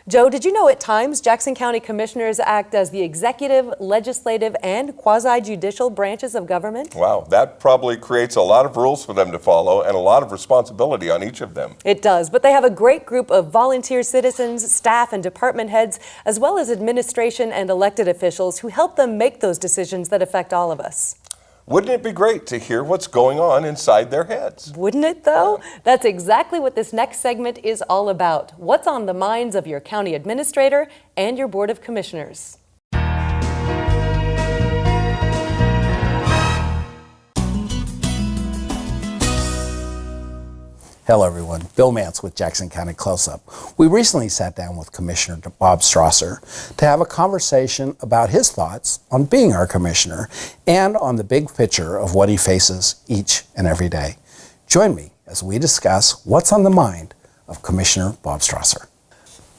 Joe, did you know at times Jackson County Commissioners act as the executive, legislative, and quasi-judicial branches of government? Wow, that probably creates a lot of rules for them to follow and a lot of responsibility on each of them. It does, but they have a great group of volunteer citizens, staff, and department heads, as well as administration and elected officials who help them make those decisions that affect all of us. Wouldn't it be great to hear what's going on inside their heads? Wouldn't it, though? That's exactly what this next segment is all about. What's on the minds of your county administrator and your board of commissioners? Hello everyone, Bill Mance with Jackson County Close-Up. We recently sat down with Commissioner Bob Strosser to have a conversation about his thoughts on being our commissioner and on the big picture of what he faces each and every day. Join me as we discuss what's on the mind of Commissioner Bob Strosser.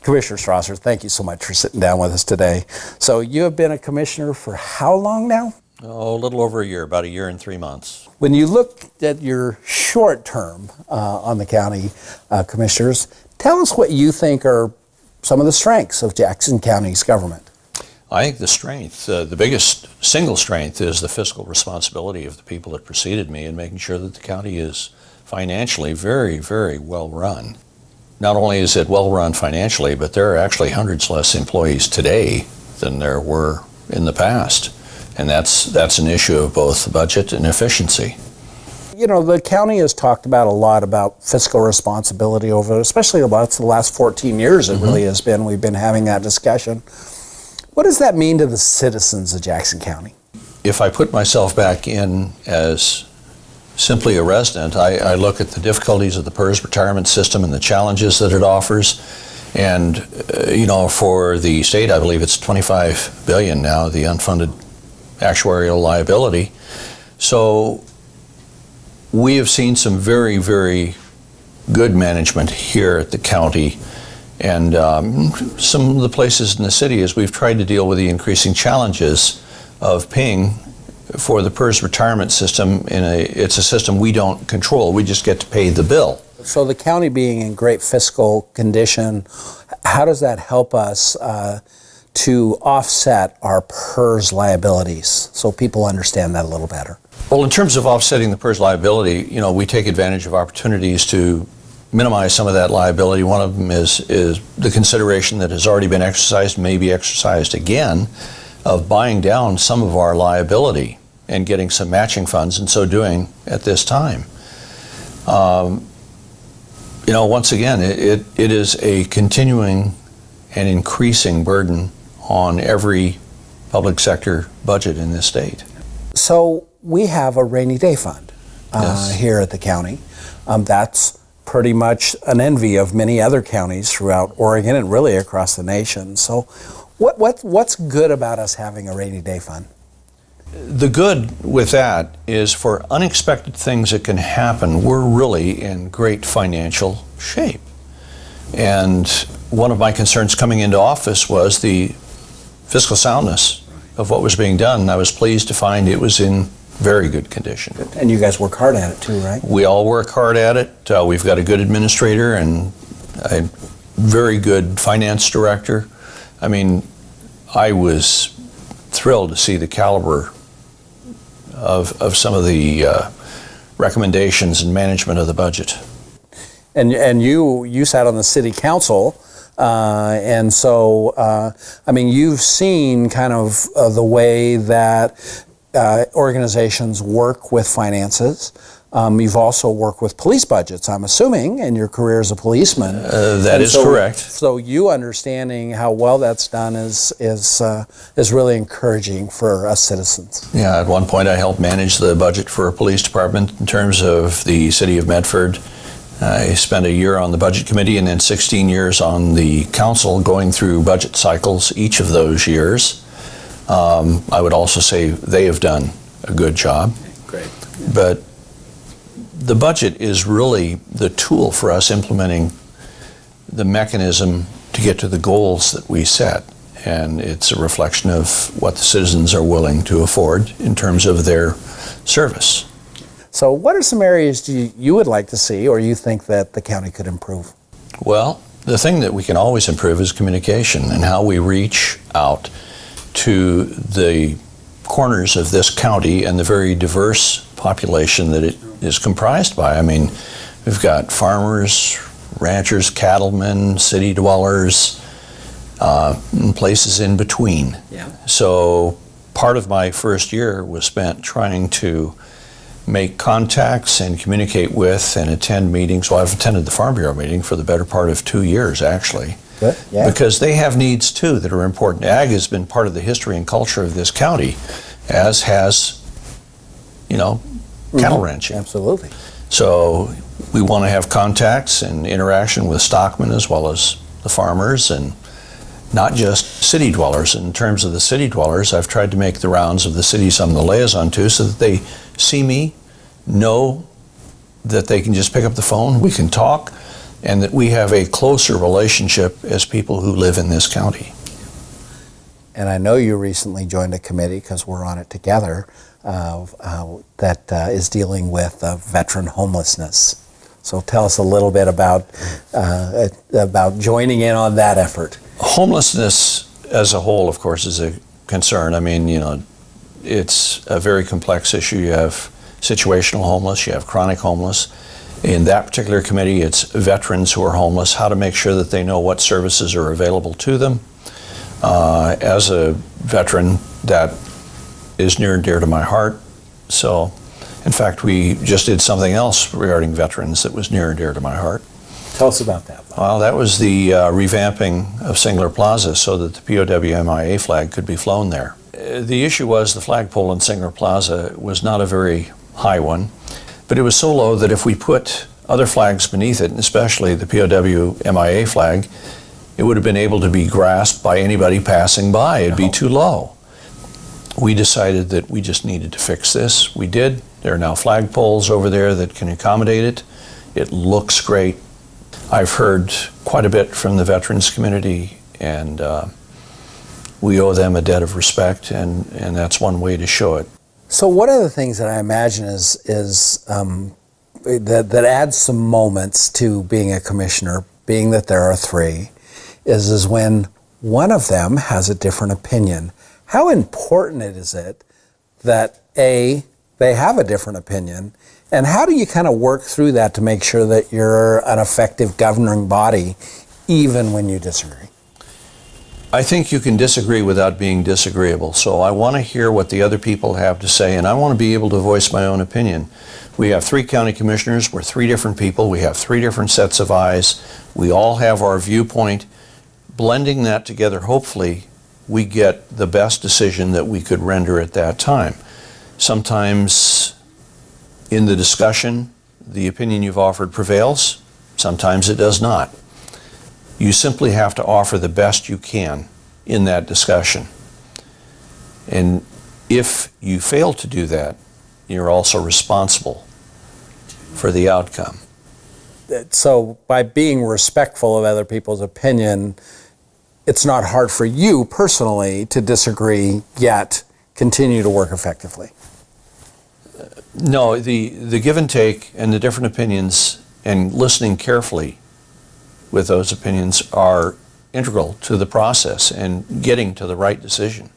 Commissioner Strosser, thank you so much for sitting down with us today. So you have been a commissioner for how long now? Oh, a little over a year, about a year and 3 months. When you look at your short term on the county commissioners, tell us what you think are some of the strengths of Jackson County's government. I think the strength, the biggest single strength, is the fiscal responsibility of the people that preceded me in making sure that the county is financially very, very well run. Not only is it well run financially, but there are actually hundreds less employees today than there were in the past. And that's an issue of both budget and efficiency. You know, the county has talked about a lot about fiscal responsibility over, especially about the last 14 years it really has been. We've been having that discussion. What does that mean to the citizens of Jackson County? If I put myself back in as simply a resident, I look at the difficulties of the PERS retirement system and the challenges that it offers. And, you know, for the state, I believe it's $25 billion now, the unfunded actuarial liability. So we have seen some very, very good management here at the county, and some of the places in the city as we've tried to deal with the increasing challenges of paying for the PERS retirement system. It's a system we don't control, we just get to pay the bill. So the county being in great fiscal condition, how does that help us to offset our PERS liabilities, so people understand that a little better? Well, in terms of offsetting the PERS liability, you know, we take advantage of opportunities to minimize some of that liability. One of them is the consideration that has already been exercised, may be exercised again, of buying down some of our liability and getting some matching funds, and so doing at this time. You know, once again, it is a continuing and increasing burden on every public sector budget in this state. So we have a rainy day fund Yes. here at the county. That's pretty much an envy of many other counties throughout Oregon and really across the nation. So what's good about us having a rainy day fund? The good with that is for unexpected things that can happen, we're really in great financial shape. And one of my concerns coming into office was the fiscal soundness of what was being done, and I was pleased to find it was in very good condition. And you guys work hard at it too, right? We all work hard at it. We've got a good administrator and a very good finance director. I mean, I was thrilled to see the caliber of some of the recommendations and management of the budget. And you sat on the city council, and so I mean, you've seen kind of the way that organizations work with finances. You've also worked with police budgets, I'm assuming, in your career as a policeman. That is correct. So you understanding how well that's done is really encouraging for us citizens. Yeah, at one point I helped manage the budget for a police department in terms of the city of Medford. I spent a year on the budget committee and then 16 years on the council going through budget cycles each of those years. I would also say they have done a good job. Great. But the budget is really the tool for us implementing the mechanism to get to the goals that we set. And it's a reflection of what the citizens are willing to afford in terms of their service. So what are some areas you would like to see or you think that the county could improve? Well, the thing that we can always improve is communication and how we reach out to the corners of this county and the very diverse population that it is comprised by. I mean, we've got farmers, ranchers, cattlemen, city dwellers, and places in between. Yeah. So part of my first year was spent trying to make contacts and communicate with and attend meetings. Well, I've attended the Farm Bureau meeting for the better part of 2 years, actually. Good. Yeah. Because they have needs too that are important. Ag has been part of the history and culture of this county, as has, cattle ranching. Absolutely. So we want to have contacts and interaction with stockmen as well as the farmers, and not just city dwellers. In terms of the city dwellers, I've tried to make the rounds of the cities I'm the liaison to so that they see me, know that they can just pick up the phone, we can talk, and that we have a closer relationship as people who live in this county. And I know you recently joined a committee, because we're on it together, that is dealing with veteran homelessness. So tell us a little bit about joining in on that effort. Homelessness as a whole, of course, is a concern. I mean, it's a very complex issue. You have situational homeless, you have chronic homeless. In that particular committee, it's veterans who are homeless, how to make sure that they know what services are available to them. As a veteran, that is near and dear to my heart. So, in fact, we just did something else regarding veterans that was near and dear to my heart. Tell us about that. Well, that was the revamping of Singler Plaza so that the POW-MIA flag could be flown there. The issue was the flagpole in Singler Plaza was not a very high one, but it was so low that if we put other flags beneath it, and especially the POW-MIA flag, it would have been able to be grasped by anybody passing by. It'd be too low. We decided that we just needed to fix this. We did. There are now flagpoles over there that can accommodate it. It looks great. I've heard quite a bit from the veterans community, and we owe them a debt of respect, and that's one way to show it. So one of the things that I imagine is that adds some moments to being a commissioner, being that there are three, is when one of them has a different opinion. How important is it that they have a different opinion, and how do you kind of work through that to make sure that you're an effective governing body even when you disagree? I think you can disagree without being disagreeable. So I want to hear what the other people have to say, and I want to be able to voice my own opinion. We have 3 county commissioners. We're 3 different people. We have 3 different sets of eyes. We all have our viewpoint. Blending that together, hopefully, we get the best decision that we could render at that time. Sometimes in the discussion, the opinion you've offered prevails. Sometimes it does not. You simply have to offer the best you can in that discussion. And if you fail to do that, you're also responsible for the outcome. So by being respectful of other people's opinion, it's not hard for you personally to disagree, yet continue to work effectively. No, the give and take and the different opinions and listening carefully with those opinions are integral to the process and getting to the right decision.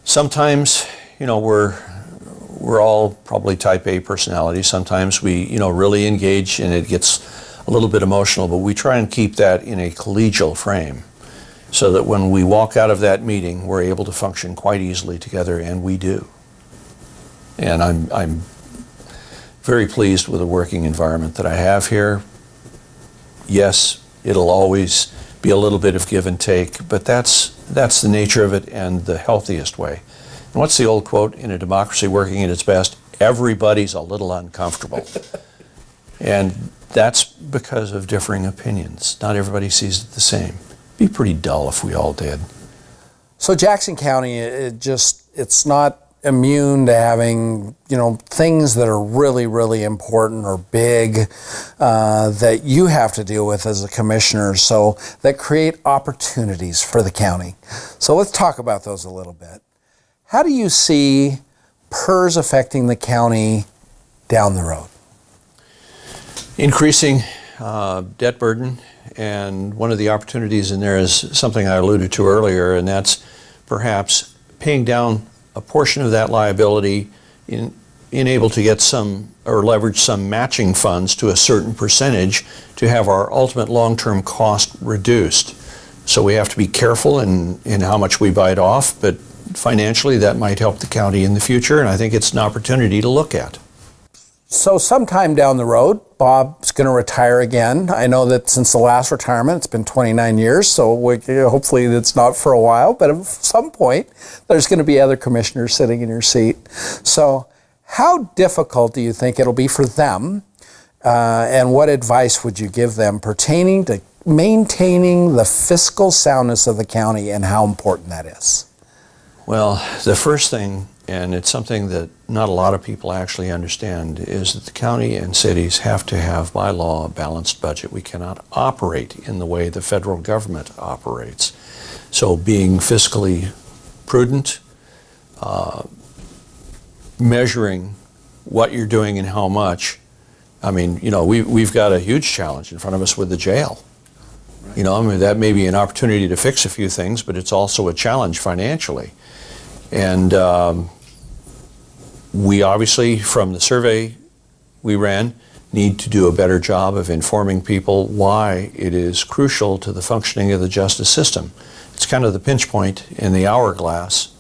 Sometimes, we're all probably type A personalities. Sometimes we, really engage and it gets a little bit emotional, but we try and keep that in a collegial frame so that when we walk out of that meeting, we're able to function quite easily together, and we do. And I'm very pleased with the working environment that I have here. Yes, it'll always be a little bit of give and take, but that's the nature of it and the healthiest way. And what's the old quote? In a democracy working at its best, everybody's a little uncomfortable. And that's because of differing opinions. Not everybody sees it the same. It'd be pretty dull if we all did. So Jackson County, it's not immune to having, things that are really, really important or big that you have to deal with as a commissioner, so that create opportunities for the county. So let's talk about those a little bit. How do you see PERS affecting the county down the road? Increasing debt burden, and one of the opportunities in there is something I alluded to earlier, and that's perhaps paying down a portion of that liability in able to get some or leverage some matching funds to a certain percentage to have our ultimate long-term cost reduced. So we have to be careful in how much we bite off, but financially that might help the county in the future, and I think it's an opportunity to look at. So sometime down the road, Bob's going to retire again. I know that since the last retirement, it's been 29 years, so hopefully it's not for a while, but at some point, there's going to be other commissioners sitting in your seat. So how difficult do you think it'll be for them, and what advice would you give them pertaining to maintaining the fiscal soundness of the county and how important that is? Well, the first thing, and it's something that not a lot of people actually understand, is that the county and cities have to have, by law, a balanced budget. We cannot operate in the way the federal government operates. So being fiscally prudent, measuring what you're doing and how much. I mean, we've got a huge challenge in front of us with the jail. That may be an opportunity to fix a few things, but it's also a challenge financially. And we obviously, from the survey we ran, need to do a better job of informing people why it is crucial to the functioning of the justice system. It's kind of the pinch point in the hourglass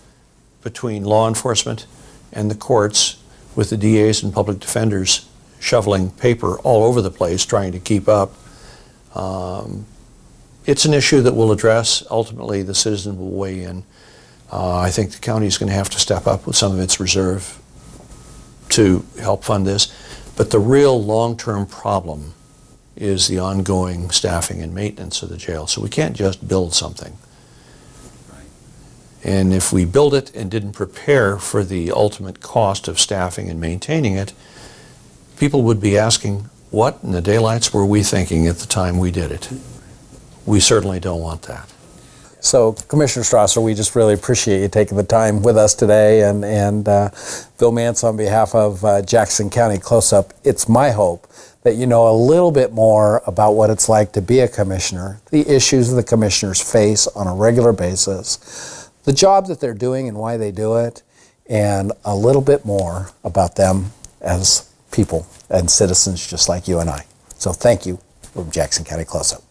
between law enforcement and the courts, with the DAs and public defenders shoveling paper all over the place trying to keep up. It's an issue that we'll address. Ultimately, the citizen will weigh in. I think the county is going to have to step up with some of its reserve to help fund this. But the real long-term problem is the ongoing staffing and maintenance of the jail. So we can't just build something. And if we build it and didn't prepare for the ultimate cost of staffing and maintaining it, people would be asking, what in the daylights were we thinking at the time we did it? We certainly don't want that. So, Commissioner Strosser, we just really appreciate you taking the time with us today. And Bill Mance, on behalf of Jackson County Close-Up, it's my hope that you know a little bit more about what it's like to be a commissioner, the issues the commissioners face on a regular basis, the job that they're doing and why they do it, and a little bit more about them as people and citizens just like you and I. So thank you from Jackson County Close-Up.